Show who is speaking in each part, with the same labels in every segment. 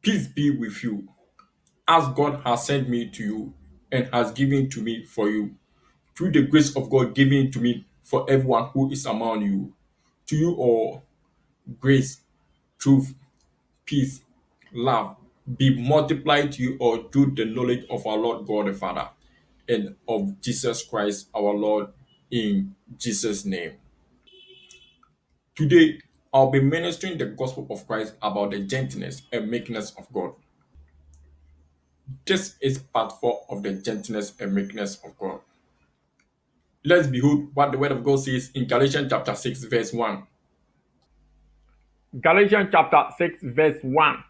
Speaker 1: Peace be with you, as God has sent me to you and has given to me for you, through the grace of God given to me for everyone who is among you. To you all, grace, truth, peace, love be multiplied to you all through the knowledge of our Lord God the Father and of Jesus Christ our Lord, in Jesus' name. Today, I'll be ministering the gospel of Christ about the gentleness and meekness of God. This is part 4 of the gentleness and meekness of God. Let's behold what the word of God says in Galatians chapter 6, verse 1.
Speaker 2: Galatians chapter 6, verse 1.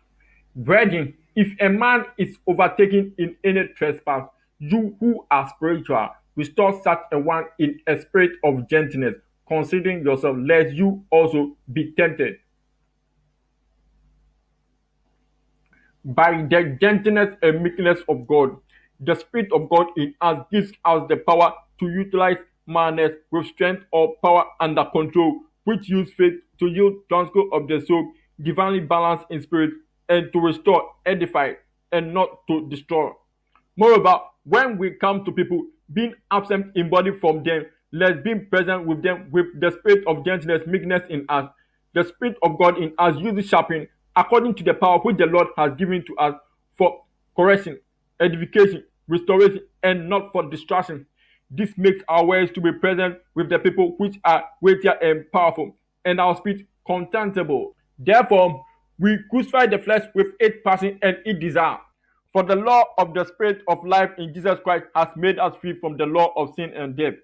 Speaker 2: Brethren, if a man is overtaken in any trespass, you who are spiritual, restore such a one in a spirit of gentleness, considering yourself, lest you also be tempted by the gentleness and meekness of God. The Spirit of God in us gives us the power to utilize madness with strength or power under control, which use faith to yield transport of the soul, divinely balanced in spirit, and to restore, edify, and not to destroy. Moreover, when we come to people, being absent in body from them, let's be present with them with the spirit of gentleness, meekness in us. The spirit of God in us uses sharpening according to the power which the Lord has given to us for correction, edification, restoration, and not for distraction. This makes our ways to be present with the people which are weightier and powerful, and our spirit contemptible. Therefore, we crucify the flesh with its passion and its desire. For the law of the Spirit of life in Jesus Christ has made us free from the law of sin and death.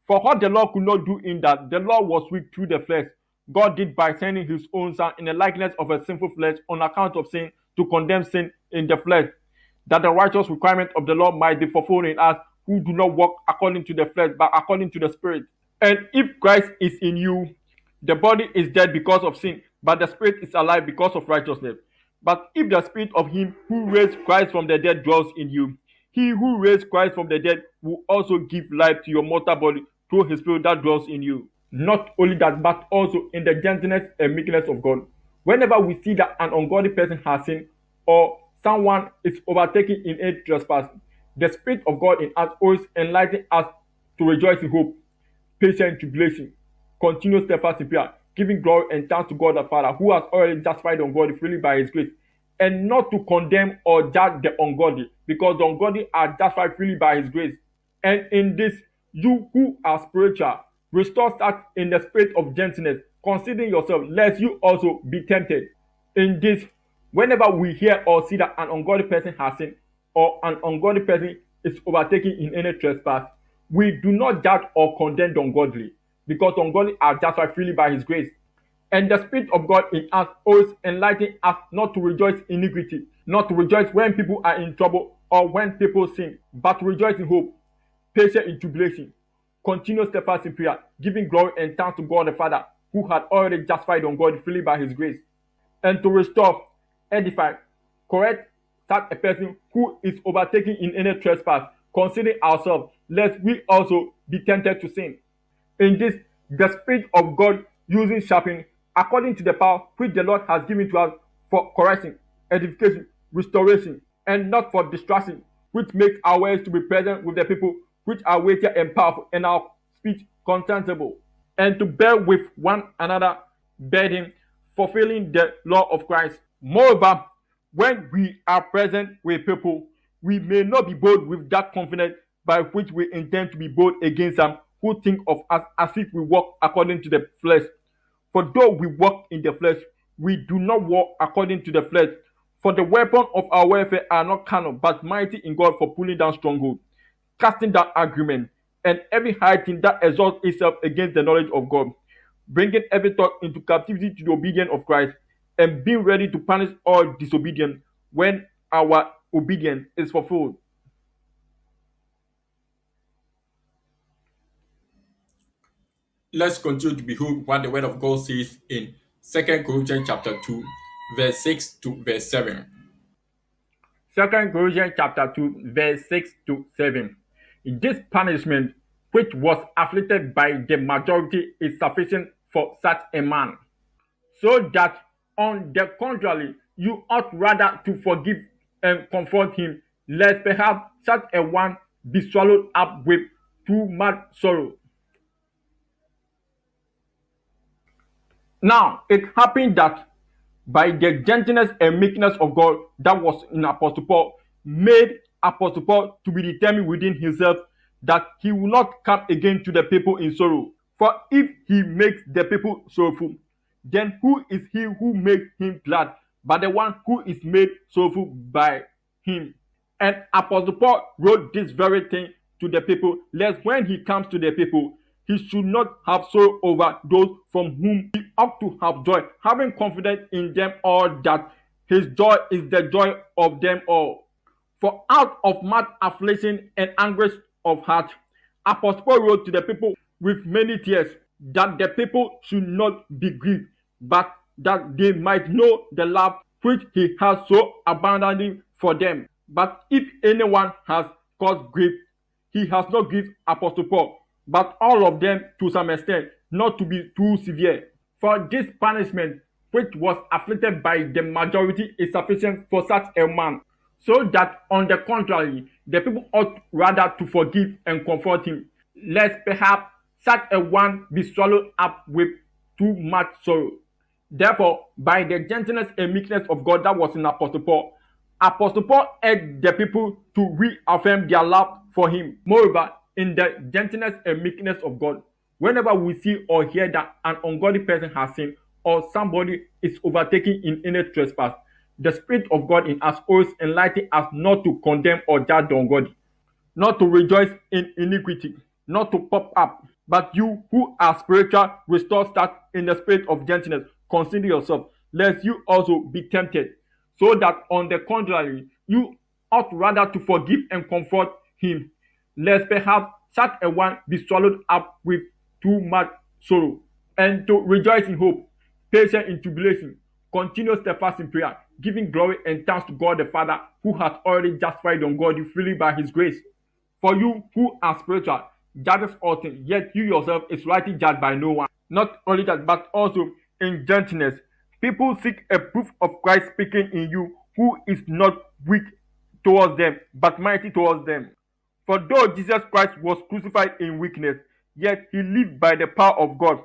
Speaker 2: For what the law could not do in that the law was weak through the flesh, God did by sending his own Son in the likeness of a sinful flesh on account of sin to condemn sin in the flesh, that the righteous requirement of the law might be fulfilled in us who do not walk according to the flesh but according to the Spirit. And if Christ is in you, the body is dead because of sin, but the spirit is alive because of righteousness. But if the spirit of him who raised Christ from the dead dwells in you, he who raised Christ from the dead will also give life to your mortal body through his spirit that dwells in you. Not only that, but also in the gentleness and meekness of God. Whenever we see that an ungodly person has sinned or someone is overtaken in a trespass, the Spirit of God in us always enlightens us to rejoice in hope, patient tribulation, continuous steadfast in prayer, giving glory and thanks to God the Father, who has already justified the ungodly freely by his grace, and not to condemn or judge the ungodly, because the ungodly are justified freely by his grace. And in this, you who are spiritual, restore such in the spirit of gentleness, considering yourself, lest you also be tempted. In this, whenever we hear or see that an ungodly person has sinned, or an ungodly person is overtaken in any trespass, we do not judge or condemn the ungodly, because the ungodly are justified freely by his grace. And the Spirit of God in us always enlightens us not to rejoice in iniquity, not to rejoice when people are in trouble or when people sin, but to rejoice in hope, patient in tribulation, continuous steadfast in prayer, giving glory and thanks to God the Father, who had already justified the ungodly freely by his grace, and to restore, edify, correct such a person who is overtaken in any trespass, considering ourselves, lest we also be tempted to sin. In this, the Spirit of God using sharpening according to the power which the Lord has given to us for correction, edification, restoration, and not for distraction, which makes our ways to be present with the people which are weightier and powerful, and our speech contemptible, and to bear with one another burden, fulfilling the law of Christ. Moreover, when we are present with people, we may not be bold with that confidence by which we intend to be bold against them who think of us as if we walk according to the flesh. For though we walk in the flesh, we do not walk according to the flesh. For the weapon of our warfare are not carnal, but mighty in God for pulling down strongholds, casting down argument, and every high thing that exalts itself against the knowledge of God, bringing every thought into captivity to the obedience of Christ, and being ready to punish all disobedience when our obedience is fulfilled.
Speaker 1: Let's continue to behold what the word of God says in 2 Corinthians chapter 2, verse 6 to verse 7.
Speaker 2: 2 Corinthians chapter 2, verse 6 to 7. This punishment which was afflicted by the majority is sufficient for such a man. So that, on the contrary, you ought rather to forgive and comfort him, lest perhaps such a one be swallowed up with too much sorrow. Now, it happened that by the gentleness and meekness of God that was in Apostle Paul, made Apostle Paul to be determined within himself that he will not come again to the people in sorrow. For if he makes the people sorrowful, then who is he who makes him glad but the one who is made sorrowful by him? And Apostle Paul wrote this very thing to the people, lest when he comes to the people, he should not have sorrow over those from whom he ought to have joy, having confidence in them all that his joy is the joy of them all. For out of much affliction and anguish of heart, Apostle Paul wrote to the people with many tears that the people should not be grieved, but that they might know the love which he has so abundantly for them. But if anyone has caused grief, he has not grieved Apostle Paul, but all of them to some extent, not to be too severe. For this punishment which was afflicted by the majority is sufficient for such a man, so that on the contrary, the people ought rather to forgive and comfort him, lest perhaps such a one be swallowed up with too much sorrow. Therefore, by the gentleness and meekness of God that was in Apostle Paul urged the people to reaffirm their love for him. Moreover, in the gentleness and meekness of God, whenever we see or hear that an ungodly person has sinned or somebody is overtaken in any trespass, the Spirit of God in us always enlightens us not to condemn or judge the ungodly, not to rejoice in iniquity, not to pop up. But you who are spiritual, restore start in the spirit of gentleness. Consider yourself, lest you also be tempted. So that on the contrary, you ought rather to forgive and comfort him, lest perhaps such a one be swallowed up with too much sorrow. And to rejoice in hope, patient in tribulation, continuous steadfast in prayer, giving glory and thanks to God the Father, who has already justified ungodly freely by his grace. For you who are spiritual, judges all things, yet you yourself is rightly judged by no one. Not only that, but also in gentleness. People seek a proof of Christ speaking in you, who is not weak towards them, but mighty towards them. For though Jesus Christ was crucified in weakness, yet he lived by the power of God.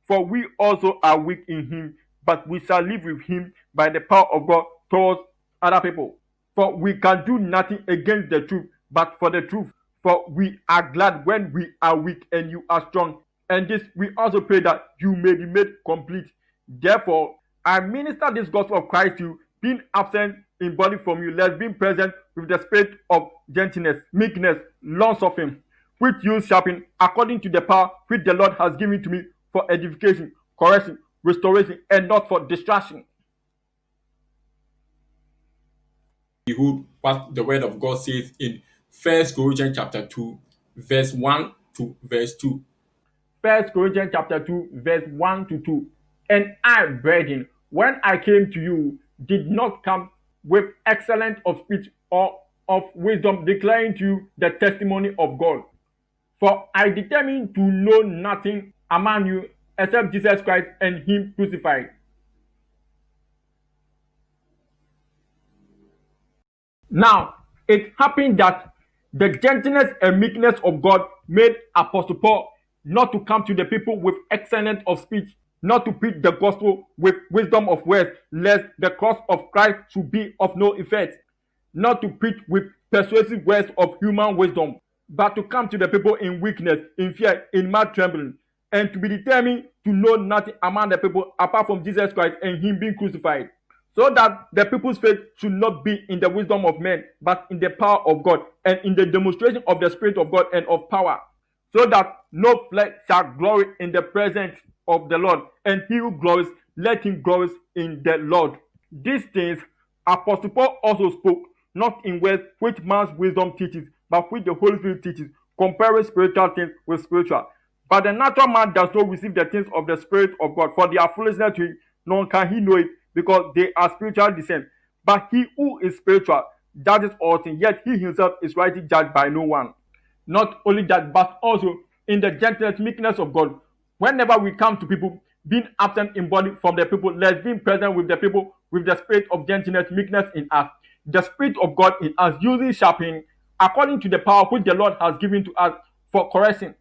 Speaker 2: For we also are weak in him, but we shall live with him by the power of God towards other people. For we can do nothing against the truth, but for the truth. For we are glad when we are weak and you are strong. And this we also pray that you may be made complete. Therefore, I minister this gospel of Christ to you, being absent in body from you, lest being present with the spirit of gentleness, meekness, long suffering, which you sharpen according to the power which the Lord has given to me for edification, correction, restoration, and not for distraction.
Speaker 1: Behold what the word of God says in First Corinthians chapter 2, verse 1 to verse 2.
Speaker 2: First Corinthians chapter 2, verse 1 to 2. And I, brethren, when I came to you, did not come with excellence of speech or of wisdom, declaring to you the testimony of God. For I determined to know nothing among you except Jesus Christ and him crucified. Now, it happened that the gentleness and meekness of God made Apostle Paul not to come to the people with excellence of speech, not to preach the gospel with wisdom of words, lest the cross of Christ should be of no effect, not to preach with persuasive words of human wisdom, but to come to the people in weakness, in fear, in mad trembling, and to be determined to know nothing among the people apart from Jesus Christ and him being crucified, so that the people's faith should not be in the wisdom of men, but in the power of God and in the demonstration of the Spirit of God and of power, so that no flesh shall glory in the presence of the Lord, and he who glories, let him glory in the Lord. These things Apostle Paul also spoke, not in words which man's wisdom teaches, but which the Holy Spirit teaches, comparing spiritual things with spiritual. But the natural man does not receive the things of the Spirit of God, for they are foolishness to him, nor can he know it, because they are spiritual descent. But he who is spiritual judges all things, yet he himself is rightly judged by no one. Not only that, but also in the gentleness, meekness of God. Whenever we come to people, being absent in body from the people, let's be present with the people with the spirit of gentleness, meekness in us. The spirit of God in us, using sharpening according to the power which the Lord has given to us for correction,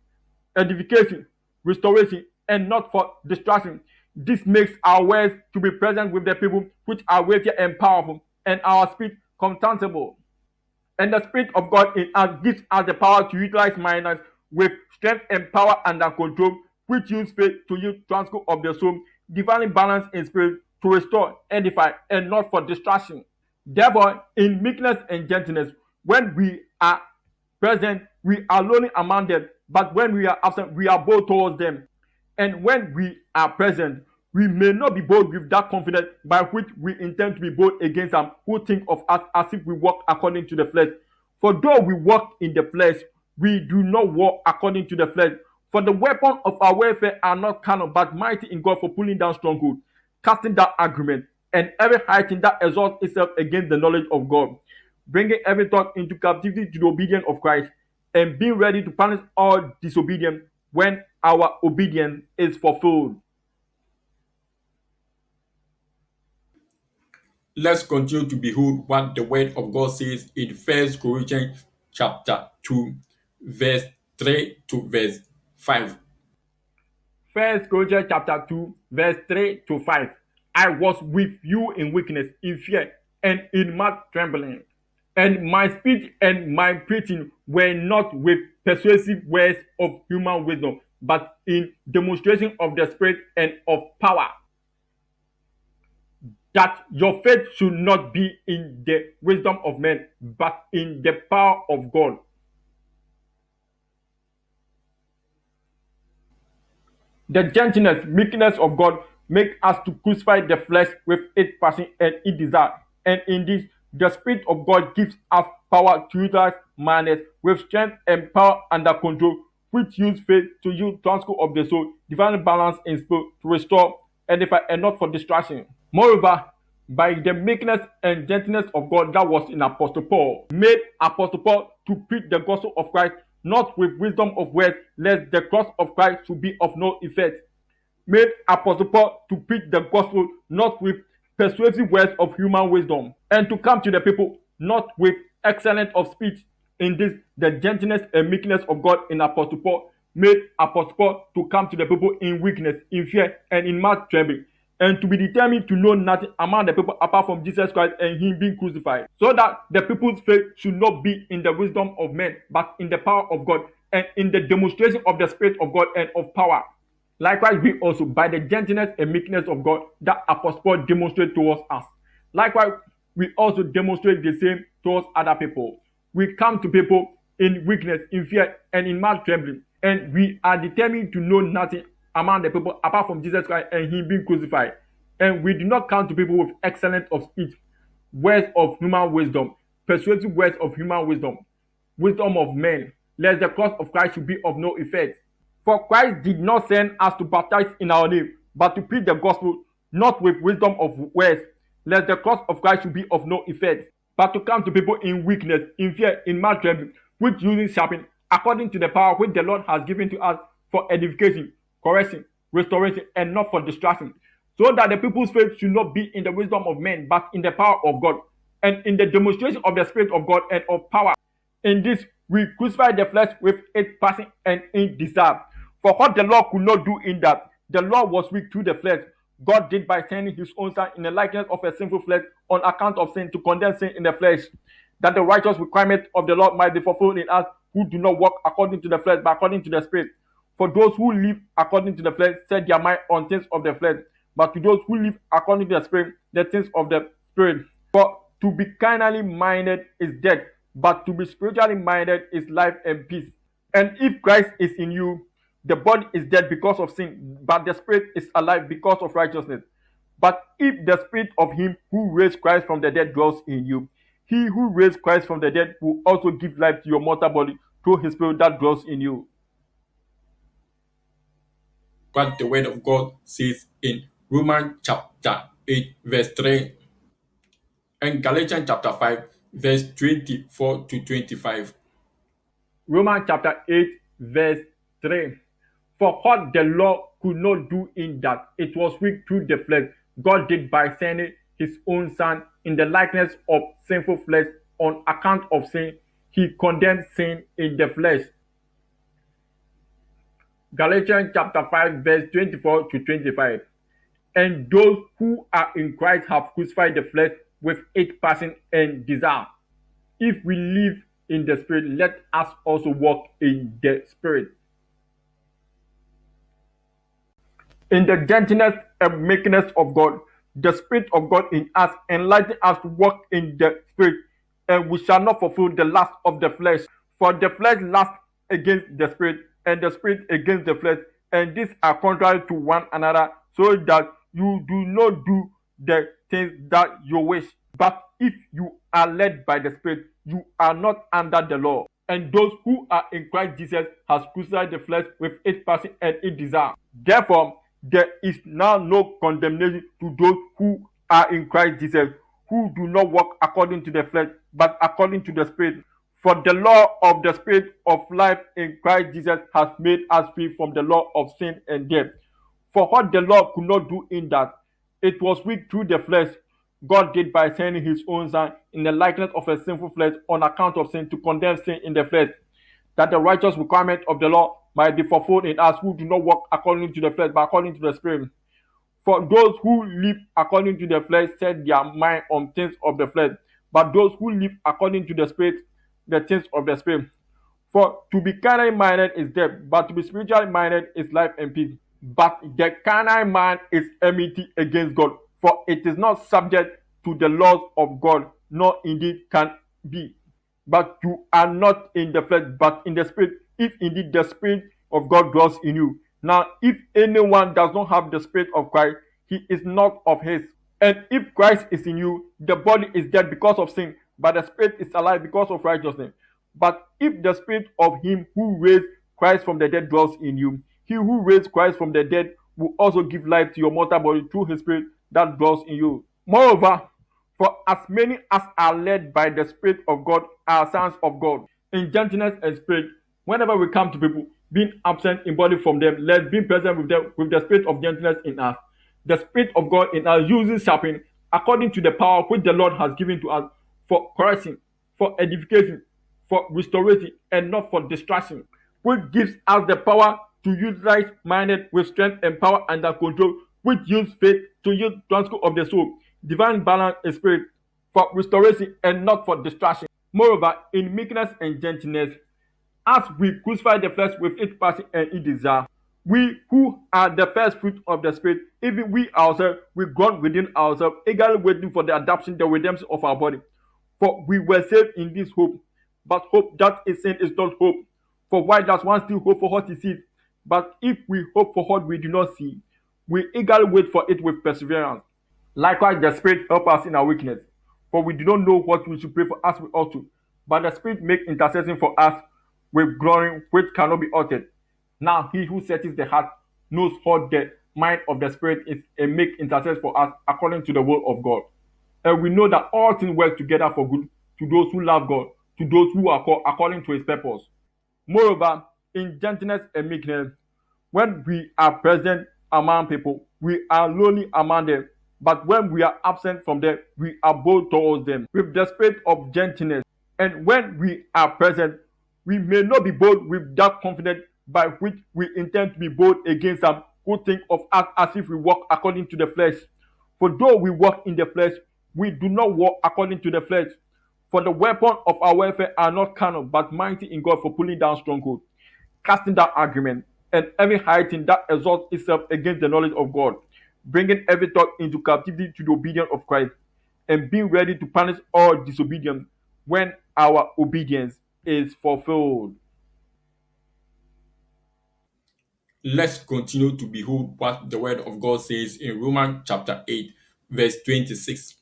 Speaker 2: edification, restoration, and not for distraction. This makes our words to be present with the people which are weighty and powerful, and our speech contemptible. And the Spirit of God in us gives us the power to utilize minds with strength and power under control, which use faith to use transfer of the soul, divinely balanced in spirit to restore, edify, and not for distraction. Therefore, in meekness and gentleness, when we are present, we are lonely among them, but when we are absent, we are bold towards them. And when we are present, we may not be bold with that confidence by which we intend to be bold against them who think of us as if we walk according to the flesh. For though we walk in the flesh, we do not walk according to the flesh. For the weapon of our warfare are not carnal, but mighty in God for pulling down strongholds, casting down agreement, and every high thing that exalts itself against the knowledge of God, bringing every thought into captivity to the obedience of Christ, and being ready to punish all disobedience when our obedience is fulfilled.
Speaker 1: Let's continue to behold what the word of God says in First Corinthians chapter 2, verse 3 to verse 5.
Speaker 2: First Corinthians chapter 2, verse 3 to 5. I was with you in weakness, in fear, and in much trembling. And my speech and my preaching were not with persuasive words of human wisdom, but in demonstration of the Spirit and of power, that your faith should not be in the wisdom of men, but in the power of God. The gentleness, meekness of God make us to crucify the flesh with its passion and its desire. And in this, the Spirit of God gives us power to utilize madness with strength and power under control, which use faith to use transfer of the soul, divine balance in spirit to restore, edify, and not for distraction. Moreover, by the meekness and gentleness of God that was in Apostle Paul, made Apostle Paul to preach the gospel of Christ, not with wisdom of words, lest the cross of Christ should be of no effect. Made Apostle Paul to preach the gospel, not with persuasive words of human wisdom, and to come to the people, not with excellence of speech. In this, the gentleness and meekness of God in Apostle Paul made Apostle Paul to come to the people in weakness, in fear, and in much trembling, and to be determined to know nothing among the people apart from Jesus Christ and Him being crucified, so that the people's faith should not be in the wisdom of men, but in the power of God and in the demonstration of the Spirit of God and of power. Likewise, we also, by the gentleness and meekness of God that Apostle Paul demonstrated towards us, likewise, we also demonstrate the same towards other people. We come to people in weakness, in fear, and in much trembling, and we are determined to know nothing among the people apart from Jesus Christ and Him being crucified. And we do not come to people with excellence of speech, words of human wisdom, persuasive words of human wisdom, wisdom of men, lest the cross of Christ should be of no effect. For Christ did not send us to baptize in our name, but to preach the gospel, not with wisdom of words, lest the cross of Christ should be of no effect, but to come to people in weakness, in fear, in much trembling, which using sharpening, according to the power which the Lord has given to us for edification, correction, restoration, and not for distraction, so that the people's faith should not be in the wisdom of men, but in the power of God, and in the demonstration of the Spirit of God and of power. In this, we crucify the flesh with its passion and its desire. For what the law could not do in that, the law was weak through the flesh, God did by sending His own Son in the likeness of a sinful flesh on account of sin to condemn sin in the flesh, that the righteous requirement of the law might be fulfilled in us who do not walk according to the flesh, but according to the Spirit. For those who live according to the flesh set their mind on things of the flesh, but to those who live according to the Spirit, the things of the Spirit. For to be carnally minded is death, but to be spiritually minded is life and peace. And if Christ is in you, the body is dead because of sin, but the spirit is alive because of righteousness. But if the spirit of him who raised Christ from the dead dwells in you, he who raised Christ from the dead will also give life to your mortal body through his spirit that dwells in you.
Speaker 1: What the word of God says in Romans chapter 8, verse 3, and Galatians chapter 5, verse 24 to 25.
Speaker 2: Romans chapter 8, verse 3. For what the law could not do in that it was weak through the flesh, God did by sending his own Son in the likeness of sinful flesh on account of sin. He condemned sin in the flesh. Galatians chapter 5, verse 24 to 25. And those who are in Christ have crucified the flesh with its passion and desire. If we live in the Spirit, let us also walk in the Spirit. In the gentleness and meekness of God, the Spirit of God in us enlighten us to walk in the Spirit, and we shall not fulfill the lust of the flesh. For the flesh lusts against the Spirit, and the Spirit against the flesh, and these are contrary to one another, so that you do not do the things that you wish. But if you are led by the Spirit, you are not under the law. And those who are in Christ Jesus has crucified the flesh with its passion and its desire. Therefore, there is now no condemnation to those who are in Christ Jesus, who do not walk according to the flesh, but according to the Spirit. For the law of the Spirit of life in Christ Jesus has made us free from the law of sin and death. For what the law could not do in that it was weak through the flesh, God did by sending his own Son in the likeness of a sinful flesh on account of sin to condemn sin in the flesh, that the righteous requirement of the law might be fulfilled in us who do not walk according to the flesh, but according to the Spirit. For those who live according to the flesh set their mind on things of the flesh, but those who live according to the Spirit, the things of the Spirit. For to be carnally minded is death, but to be spiritually minded is life and peace. But the carnal man is enmity against God, for it is not subject to the laws of God, nor indeed can be. But you are not in the flesh, but in the Spirit, if indeed the Spirit of God dwells in you. Now, if anyone does not have the Spirit of Christ, he is not of his. And if Christ is in you, the body is dead because of sin, but the Spirit is alive because of righteousness. But if the Spirit of him who raised Christ from the dead dwells in you, he who raised Christ from the dead will also give life to your mortal body through his Spirit that dwells in you. Moreover, for as many as are led by the Spirit of God are sons of God. In gentleness and spirit, whenever we come to people, being absent in body from them, let's be present with them with the spirit of gentleness in us. The Spirit of God in us uses sharpening according to the power which the Lord has given to us for correction, for edification, for restoration, and not for distraction, which gives us the power to utilize minded with strength and power under control, which use faith to use transport of the soul, divine balance in spirit, for restoration and not for distraction. Moreover, in meekness and gentleness, as we crucify the flesh with its passion and its desire, we who are the first fruit of the Spirit, even we ourselves, we groan within ourselves, eagerly waiting for the adoption, the redemption of our body. For we were saved in this hope, but hope that is sin is not hope. For why does one still hope for what he sees? But if we hope for what we do not see, we eagerly wait for it with perseverance. Likewise, the Spirit help us in our weakness, for we do not know what we should pray for as we ought to. But the Spirit make intercession for us with glory which cannot be uttered. Now he who searches the heart knows what the mind of the Spirit is, and make intercession for us according to the will of God. And we know that all things work together for good to those who love God, to those who are called according to his purpose. Moreover, in gentleness and meekness, when we are present among people, we are lowly among them. But when we are absent from them, we are bold towards them with the spirit of gentleness. And when we are present, we may not be bold with that confidence by which we intend to be bold against some who think of us as if we walk according to the flesh. For though we walk in the flesh, we do not walk according to the flesh. For the weapon of our warfare are not carnal, but mighty in God for pulling down strongholds, casting down argument, and every high thing that exalts itself against the knowledge of God, bringing every thought into captivity to the obedience of Christ, and being ready to punish all disobedience when our obedience is fulfilled.
Speaker 1: Let's continue to behold what the word of God says in Romans chapter 8, verse 26.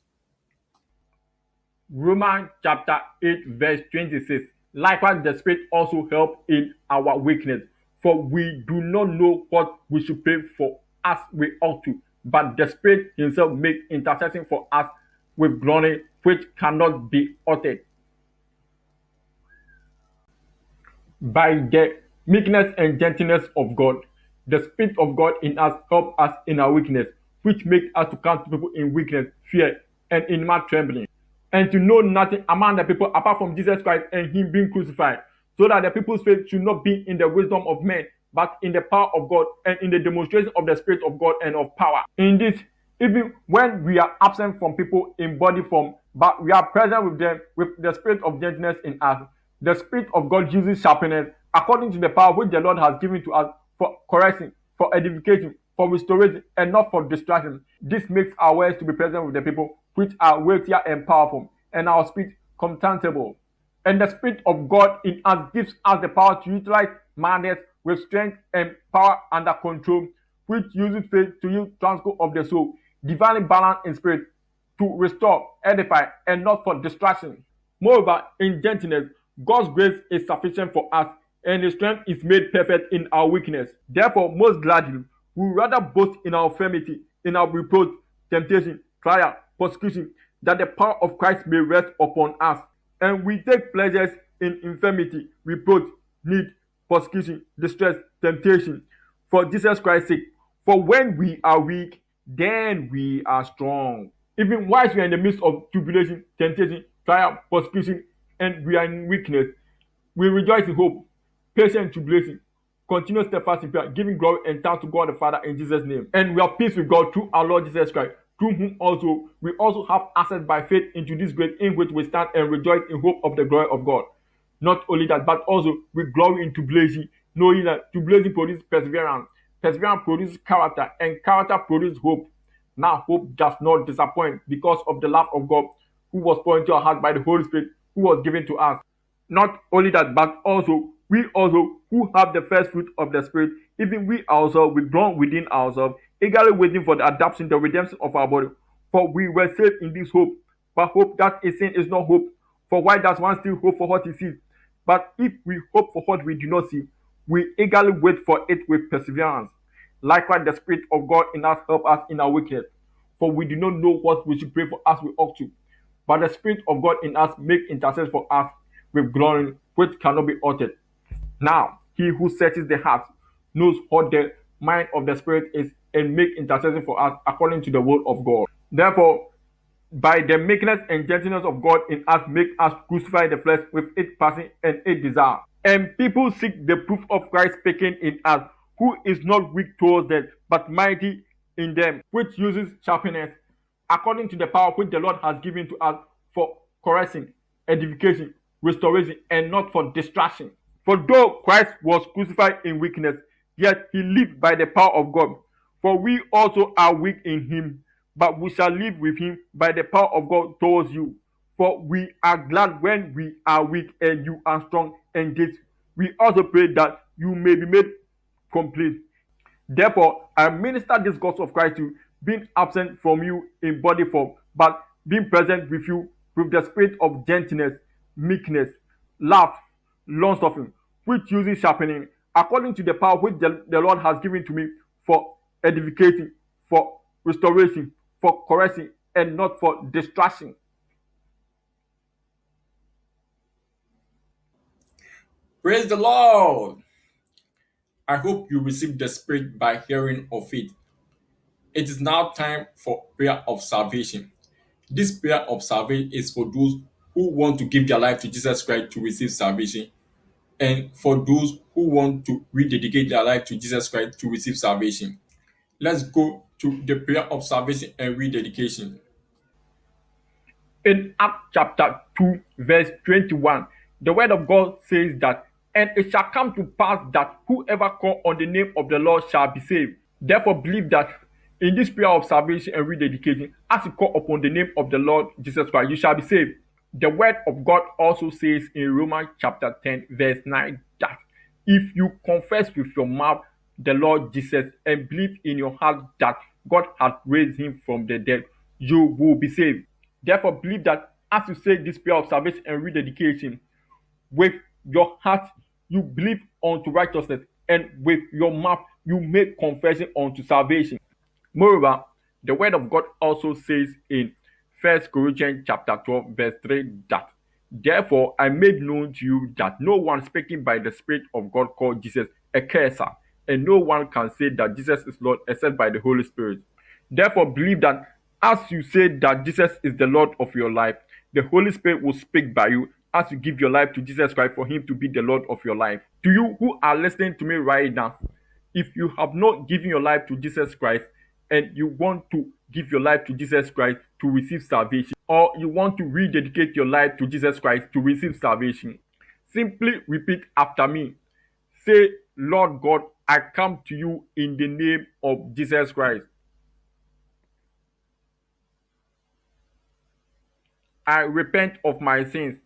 Speaker 2: Romans chapter 8, verse 26. Likewise, the Spirit also help in our weakness, for we do not know what we should pray for as we ought to, but the Spirit Himself makes intercession for us with groaning which cannot be uttered. By the meekness and gentleness of God, The Spirit of God in us help us in our weakness, which make us to come to people in weakness, fear, and in mad trembling, and to know nothing among the people apart from Jesus Christ and Him being crucified, so that the people's faith should not be in the wisdom of men, but in the power of God and in the demonstration of the Spirit of God and of power. In this, even when we are absent from people in body form, but we are present with them with the spirit of gentleness in us. The Spirit of God uses sharpness according to the power which the Lord has given to us for correction, for edification, for restoration, and not for distraction. This makes our words to be present with the people which are weightier and powerful, and our speech contemptible. And the Spirit of God in us gives us the power to utilize madness with strength and power under control, which uses faith to use transport of the soul, divinely balanced in spirit, to restore, edify, and not for distraction. Moreover, in gentleness, God's grace is sufficient for us, and His strength is made perfect in our weakness. Therefore, most gladly, we rather boast in our infirmity, in our reproach, temptation, trial, persecution, that the power of Christ may rest upon us. And we take pleasures in infirmity, reproach, need, persecution, distress, temptation, for Jesus Christ's sake. For when we are weak, then we are strong. Even whilst we are in the midst of tribulation, temptation, trial, persecution, and we are in weakness, we rejoice in hope, patience in tribulation, continue steadfast in prayer, giving glory and thanks to God the Father in Jesus' name. And we have peace with God through our Lord Jesus Christ, through whom also we also have access by faith into this grace in which we stand and rejoice in hope of the glory of God. Not only that, but also we glory in tribulation, knowing that tribulation produces perseverance, perseverance produces character, and character produces hope. Now hope does not disappoint because of the love of God who was poured into our heart by the Holy Spirit who was given to us. Not only that, but also we also who have the first fruit of the Spirit, even we ourselves, we groan within ourselves, eagerly waiting for the adoption, the redemption of our body. For we were saved in this hope. But hope that is sin is not hope. For why does one still hope for what he sees? But if we hope for what we do not see, we eagerly wait for it with perseverance. Likewise, the Spirit of God in us help us in our weakness. For we do not know what we should pray for as we ought to. But the Spirit of God in us make intercession for us with glory which cannot be uttered. Now, he who searches the heart knows what the mind of the Spirit is and make intercession for us according to the word of God. Therefore, by the meekness and gentleness of God in us, make us crucify the flesh with its passion and its desire. And people seek the proof of Christ speaking in us, who is not weak towards them, but mighty in them, which uses sharpness, according to the power which the Lord has given to us for correction, edification, restoration, and not for distraction. For though Christ was crucified in weakness, yet he lived by the power of God. For we also are weak in him, but we shall live with him by the power of God towards you. For we are glad when we are weak and you are strong and this. We also pray that you may be made complete. Therefore, I minister this gospel of Christ to you, being absent from you in body form, but being present with you with the spirit of gentleness, meekness, love, long suffering, which uses sharpening, according to the power which the Lord has given to me for edification, for restoration, for correction, and not for distraction.
Speaker 1: Praise the Lord. I hope you receive the Spirit by hearing of it. It is now time for prayer of salvation. This prayer of salvation is for those who want to give their life to Jesus Christ to receive salvation, and for those who want to rededicate their life to Jesus Christ to receive salvation. Let's go to the prayer of salvation and rededication.
Speaker 2: In Acts chapter 2, verse 21, the word of God says that, and it shall come to pass that whoever call on the name of the Lord shall be saved. Therefore, believe that in this prayer of salvation and rededication, as you call upon the name of the Lord Jesus Christ, you shall be saved. The word of God also says in Romans chapter 10, verse 9, that if you confess with your mouth the Lord Jesus and believe in your heart that God hath raised him from the dead, you will be saved. Therefore, believe that as you say this prayer of salvation and rededication, with your heart you believe unto righteousness, and with your mouth you make confession unto salvation. Moreover, the word of God also says in 1 Corinthians chapter 12, verse 3, that therefore I made known to you that no one speaking by the Spirit of God called Jesus a curser, and no one can say that Jesus is Lord except by the Holy Spirit. Therefore, believe that as you say that Jesus is the Lord of your life, the Holy Spirit will speak by you as you give your life to Jesus Christ for Him to be the Lord of your life. To you who are listening to me right now, if you have not given your life to Jesus Christ and you want to give your life to Jesus Christ to receive salvation, or you want to rededicate your life to Jesus Christ to receive salvation, simply repeat after me. Say, Lord God, I come to you in the name of Jesus Christ. I repent of my sins.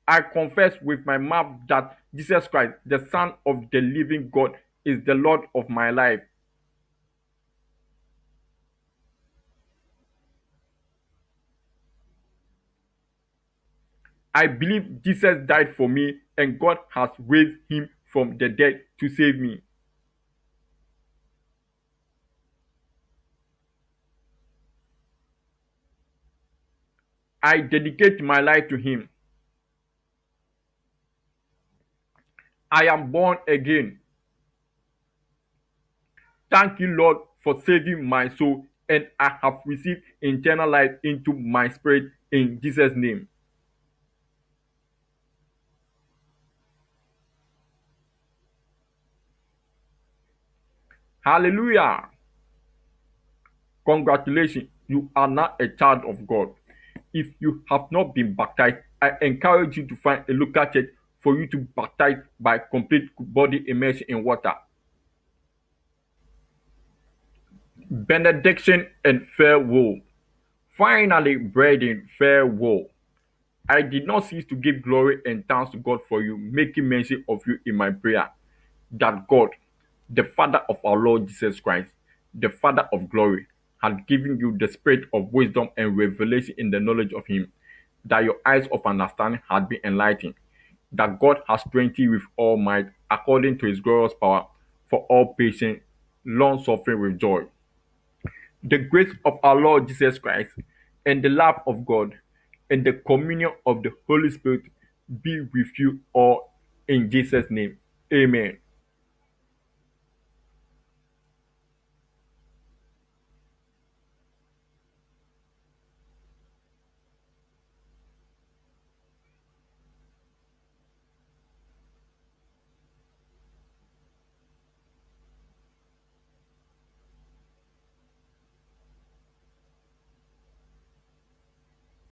Speaker 2: I confess with my mouth that Jesus Christ, the Son of the living God, is the Lord of my life. I believe Jesus died for me and God has raised him from the dead to save me. I dedicate my life to him. I am born again. Thank you, Lord, for saving my soul, and I have received eternal life into my spirit in Jesus' name. Hallelujah. Congratulations, you are now a child of God. If you have not been baptized, I encourage you to find a local church for you to baptize by complete body immersion in water. Benediction and farewell. Finally, brethren, farewell. I did not cease to give glory and thanks to God for you, making mention of you in my prayer, that God, the Father of our Lord Jesus Christ, the Father of glory, had given you the spirit of wisdom and revelation in the knowledge of Him, that your eyes of understanding had been enlightened, that God has strengthened you with all might according to His glorious power, for all patience, long suffering with joy. The grace of our Lord Jesus Christ and the love of God and the communion of the Holy Spirit be with you all in Jesus' name. Amen.